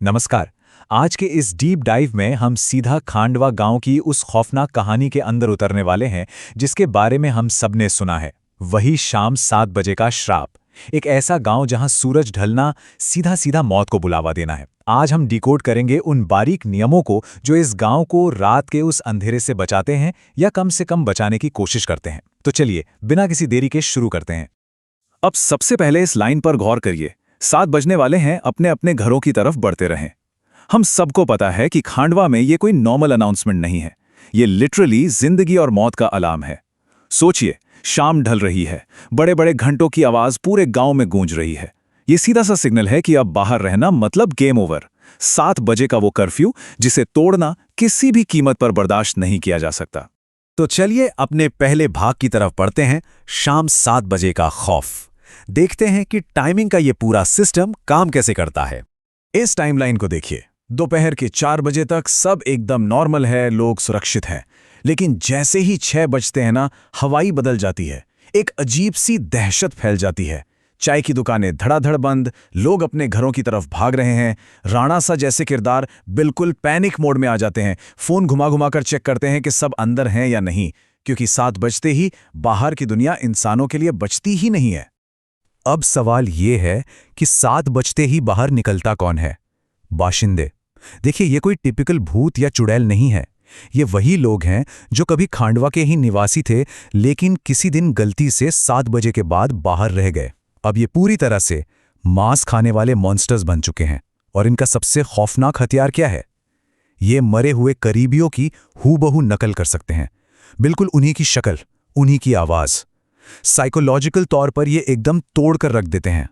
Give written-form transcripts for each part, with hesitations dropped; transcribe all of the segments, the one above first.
नमस्कार। आज के इस डीप डाइव में हम सीधा खांडवा गांव की उस खौफनाक कहानी के अंदर उतरने वाले हैं जिसके बारे में हम सबने सुना है। वही शाम 7 बजे का श्राप। एक ऐसा गांव जहां सूरज ढलना सीधा सीधा मौत को बुलावा देना है। आज हम डिकोड करेंगे उन बारीक नियमों को जो इस गांव को रात के उस अंधेरे से बचाते हैं या कम से कम बचाने की कोशिश करते हैं। तो चलिए बिना किसी देरी के शुरू करते हैं। अब सबसे पहले इस लाइन पर गौर करिए। 7 बजने वाले हैं, अपने अपने घरों की तरफ बढ़ते रहें। हम सबको पता है कि खांडवा में ये कोई नॉर्मल अनाउंसमेंट नहीं है। ये लिटरली जिंदगी और मौत का अलार्म है। सोचिए, शाम ढल रही है, बड़े बड़े घंटों की आवाज पूरे गांव में गूंज रही है। ये सीधा सा सिग्नल है कि अब बाहर रहना मतलब गेम ओवर। 7 बजे का वो कर्फ्यू जिसे तोड़ना किसी भी कीमत पर बर्दाश्त नहीं किया जा सकता। तो चलिए अपने पहले भाग की तरफ बढ़ते हैं, शाम 7 बजे का खौफ। देखते हैं कि टाइमिंग का ये पूरा सिस्टम काम कैसे करता है। इस टाइमलाइन को देखिए। दोपहर के 4 बजे तक सब एकदम नॉर्मल है, लोग सुरक्षित हैं। लेकिन जैसे ही 6 बजते हैं ना, हवाई बदल जाती है। एक अजीब सी दहशत फैल जाती है। चाय की दुकानें धड़ाधड़ बंद, लोग अपने घरों की तरफ भाग रहे हैं। राणा सा जैसे किरदार बिल्कुल पैनिक मोड में आ जाते हैं। फोन घुमा घुमा कर चेक करते हैं कि सब अंदर हैं या नहीं, क्योंकि 7 बजते ही बाहर की दुनिया इंसानों के लिए बचती ही नहीं है। अब सवाल ये है कि 7 बजते ही बाहर निकलता कौन है? बाशिंदे। देखिए, ये कोई टिपिकल भूत या चुड़ैल नहीं है। ये वही लोग हैं जो कभी खांडवा के ही निवासी थे, लेकिन किसी दिन गलती से 7 बजे के बाद बाहर रह गए। अब ये पूरी तरह से मांस खाने वाले मॉन्स्टर्स बन चुके हैं। और इनका सबसे खौफनाक हथियार क्या है? ये मरे हुए करीबियों की हूबहू नकल कर सकते हैं। बिल्कुल उन्हीं की शक्ल, उन्हीं की आवाज। साइकोलॉजिकल तौर पर ये एकदम तोड़ कर रख देते हैं।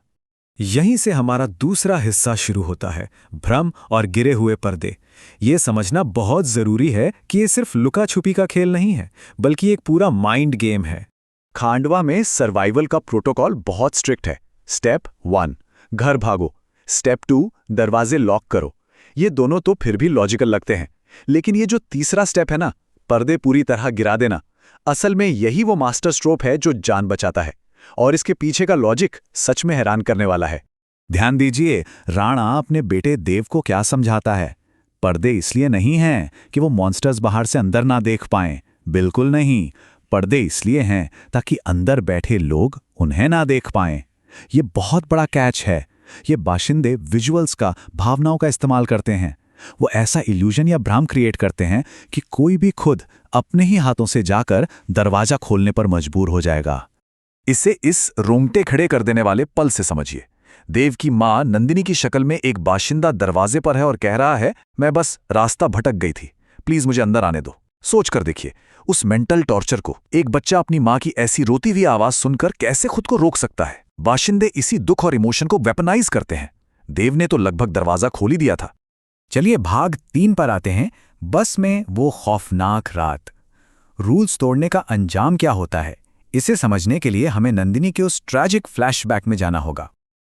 यहीं से हमारा दूसरा हिस्सा शुरू होता है, भ्रम और गिरे हुए पर्दे। ये समझना बहुत जरूरी है कि ये सिर्फ लुका छुपी का खेल नहीं है, बल्कि एक पूरा माइंड गेम है। खांडवा में सर्वाइवल का प्रोटोकॉल बहुत स्ट्रिक्ट है। स्टेप 1 घर भागो, स्टेप 2 दरवाजे लॉक करो। ये दोनों तो फिर भी लॉजिकल लगते हैं, लेकिन ये जो तीसरा स्टेप है ना, पर्दे पूरी तरह गिरा देना, असल में यही वो मास्टर स्ट्रोक है जो जान बचाता है। और इसके पीछे का लॉजिक सच में हैरान करने वाला है। ध्यान दीजिए, राणा अपने बेटे देव को क्या समझाता है। पर्दे इसलिए नहीं हैं कि वो मॉन्स्टर्स बाहर से अंदर ना देख पाएं, बिल्कुल नहीं। पर्दे इसलिए हैं ताकि अंदर बैठे लोग उन्हें ना देख पाएं। ये बहुत बड़ा कैच है। ये बाशिंदे विजुअल्स का, भावनाओं का इस्तेमाल करते हैं। वो ऐसा इल्यूजन या भ्रम क्रिएट करते हैं कि कोई भी खुद अपने ही हाथों से जाकर दरवाजा खोलने पर मजबूर हो जाएगा। इसे इस रोंगटे खड़े कर देने वाले पल से समझिए। देव की मां नंदिनी की शक्ल में एक बाशिंदा दरवाजे पर है और कह रहा है, मैं बस रास्ता भटक गई थी, प्लीज मुझे अंदर आने दो। सोच कर देखिए उस मेंटल टॉर्चर को। एक बच्चा अपनी मां की ऐसी रोती हुई आवाज सुनकर कैसे खुद को रोक सकता है? बाशिंदे इसी दुख और इमोशन को वेपनाइज करते हैं। देव ने तो लगभग दरवाजा खोल ही दिया था। चलिए भाग 3 पर आते हैं। बस में वो खौफनाक रात। रूल्स तोड़ने का अंजाम क्या होता है, इसे समझने के लिए हमें नंदिनी के उस ट्रैजिक फ्लैशबैक में जाना होगा।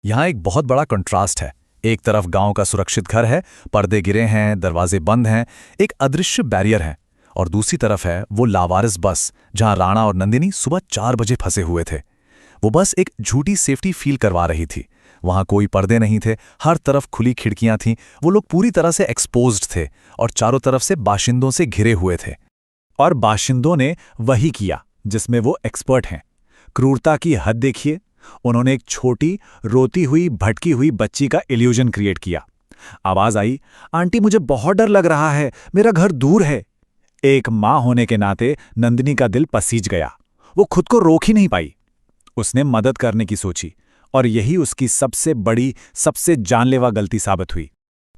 यहाँ एक बहुत बड़ा कंट्रास्ट है। एक तरफ गांव का सुरक्षित घर है, पर्दे गिरे हैं, दरवाजे बंद हैं, एक अदृश्य बैरियर है। और दूसरी तरफ है वो लावारिस बस, जहां राणा और नंदिनी सुबह 4 बजे फंसे हुए थे। वो बस एक झूठी सेफ्टी फील करवा रही थी। वहां कोई पर्दे नहीं थे, हर तरफ खुली खिड़कियां थीं। वो लोग पूरी तरह से एक्सपोज्ड थे और चारों तरफ से बाशिंदों से घिरे हुए थे। और बाशिंदों ने वही किया जिसमें वो एक्सपर्ट हैं। क्रूरता की हद देखिए। उन्होंने एक छोटी, रोती हुई, भटकी हुई बच्ची का इल्यूजन क्रिएट किया। आवाज आई, आंटी मुझे बहुत डर लग रहा है, मेरा घर दूर है। एक मां होने के नाते नंदिनी का दिल पसीज गया। वो खुद को रोक ही नहीं पाई। उसने मदद करने की सोची और यही उसकी सबसे बड़ी, सबसे जानलेवा गलती साबित हुई।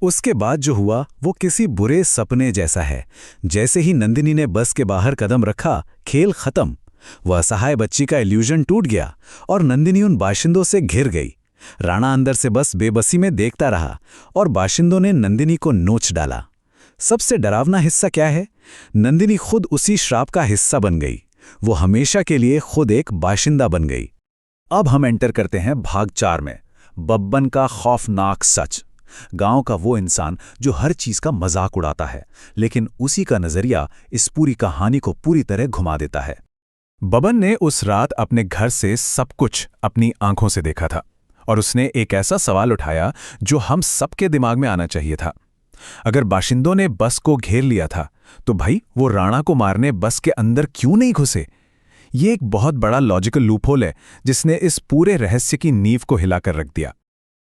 उसके बाद जो हुआ वो किसी बुरे सपने जैसा है। जैसे ही नंदिनी ने बस के बाहर कदम रखा, खेल खत्म। वह असहाय बच्ची का इल्यूजन टूट गया और नंदिनी उन बाशिंदों से घिर गई। राणा अंदर से बस बेबसी में देखता रहा और बाशिंदों ने नंदिनी को नोच डाला। सबसे डरावना हिस्सा क्या है? नंदिनी खुद उसी श्राप का हिस्सा बन गई। वो हमेशा के लिए खुद एक बाशिंदा बन गई। अब हम एंटर करते हैं भाग 4 में, बब्बन का खौफनाक सच। गांव का वो इंसान जो हर चीज का मजाक उड़ाता है, लेकिन उसी का नजरिया इस पूरी कहानी को पूरी तरह घुमा देता है। बबन ने उस रात अपने घर से सब कुछ अपनी आंखों से देखा था। और उसने एक ऐसा सवाल उठाया जो हम सबके दिमाग में आना चाहिए था। अगर बाशिंदों ने बस को घेर लिया था तो भाई वो राणा को मारने बस के अंदर क्यों नहीं घुसे? ये एक बहुत बड़ा लॉजिकल लूपहोल है जिसने इस पूरे रहस्य की नींव को हिलाकर रख दिया।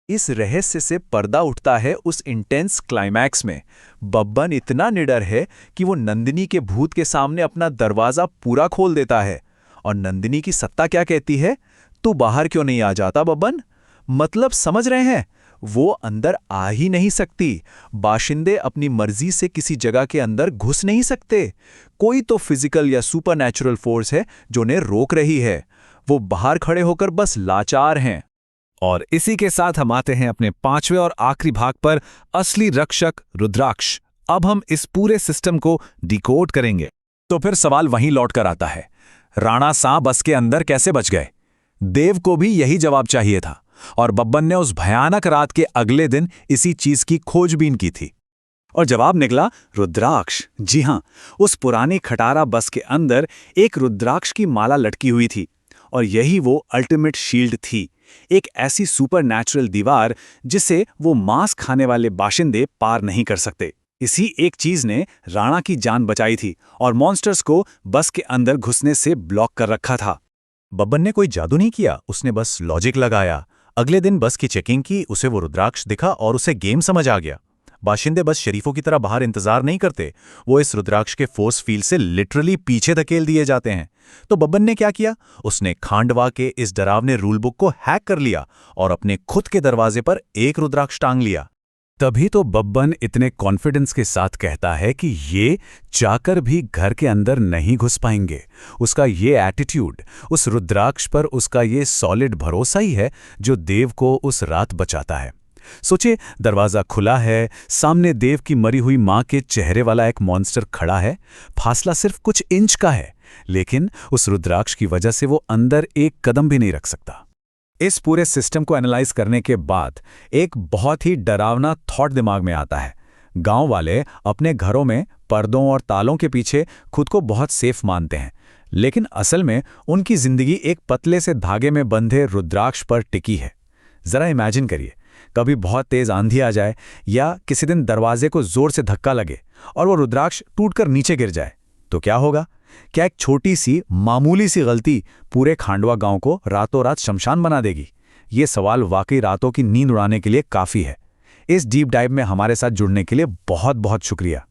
इस रहस्य से पर्दा उठता है उस इंटेंस क्लाइमैक्स में। बब्बन इतना निडर है कि वो नंदिनी के भूत के सामने अपना दरवाजा पूरा खोल देता है। और नंदिनी की सत्ता क्या कहती है? तू बाहर क्यों नहीं आ जाता बब्बन? मतलब समझ रहे हैं, वो अंदर आ ही नहीं सकती। बाशिंदे अपनी मर्जी से किसी जगह के अंदर घुस नहीं सकते। कोई तो फिजिकल या सुपरनैचुरल फोर्स है जो उन्हें रोक रही है। वो बाहर खड़े होकर बस लाचार हैं। और इसी के साथ हम आते हैं अपने 5वें और आखिरी भाग पर, असली रक्षक रुद्राक्ष। अब हम इस पूरे सिस्टम को डिकोड करेंगे। तो फिर सवाल वहीं लौट कर आता है, राणा सां बस के अंदर कैसे बच गए? देव को भी यही जवाब चाहिए था और बब्बन ने उस भयानक रात के अगले दिन इसी चीज की खोजबीन की थी। और जवाब निकला रुद्राक्ष। जी हां, उस पुरानी खटारा बस के अंदर एक रुद्राक्ष की माला लटकी हुई थी और यही वो अल्टीमेट शील्ड थी, एक ऐसी सुपरनैचुरल दीवार जिसे वो मांस खाने वाले बाशिंदे पार नहीं कर सकते। इसी एक चीज ने राणा की जान बचाई थी और मॉन्स्टर्स को बस के अंदर घुसने से ब्लॉक कर रखा था। बब्बन ने कोई जादू नहीं किया, उसने बस लॉजिक लगाया। अगले दिन बस की चेकिंग की, उसे वो रुद्राक्ष दिखा और उसे गेम समझ आ गया। बाशिंदे बस शरीफों की तरह बाहर इंतजार नहीं करते, वो इस रुद्राक्ष के फोर्स फील्ड से लिटरली पीछे धकेल दिए जाते हैं। तो बब्बन ने क्या किया? उसने खांडवा के इस डरावने रूल बुक को हैक कर लिया और अपने खुद के दरवाजे पर एक रुद्राक्ष टांग लिया। तभी तो बब्बन इतने कॉन्फिडेंस के साथ कहता है कि ये चाकर भी घर के अंदर नहीं घुस पाएंगे। उसका ये एटीट्यूड, उस रुद्राक्ष पर उसका ये सॉलिड भरोसा ही है जो देव को उस रात बचाता है। सोचे, दरवाजा खुला है, सामने देव की मरी हुई मां के चेहरे वाला एक मॉन्स्टर खड़ा है। फासला सिर्फ कुछ इंच का है, लेकिन उस रुद्राक्ष की वजह से वो अंदर एक कदम भी नहीं रख सकता। इस पूरे सिस्टम को एनालाइज करने के बाद एक बहुत ही डरावना थॉट दिमाग में आता है। गांव वाले अपने घरों में पर्दों और तालों के पीछे खुद को बहुत सेफ मानते हैं, लेकिन असल में उनकी जिंदगी एक पतले से धागे में बंधे रुद्राक्ष पर टिकी है। जरा इमेजिन करिए, कभी बहुत तेज आंधी आ जाए या किसी दिन दरवाजे को जोर से धक्का लगे और वो रुद्राक्ष टूटकर नीचे गिर जाए, तो क्या होगा? क्या एक छोटी सी मामूली सी गलती पूरे खांडवा गांव को रातों रात शमशान बना देगी? ये सवाल वाकई रातों की नींद उड़ाने के लिए काफी है। इस डीप डाइव में हमारे साथ जुड़ने के लिए बहुत बहुत शुक्रिया।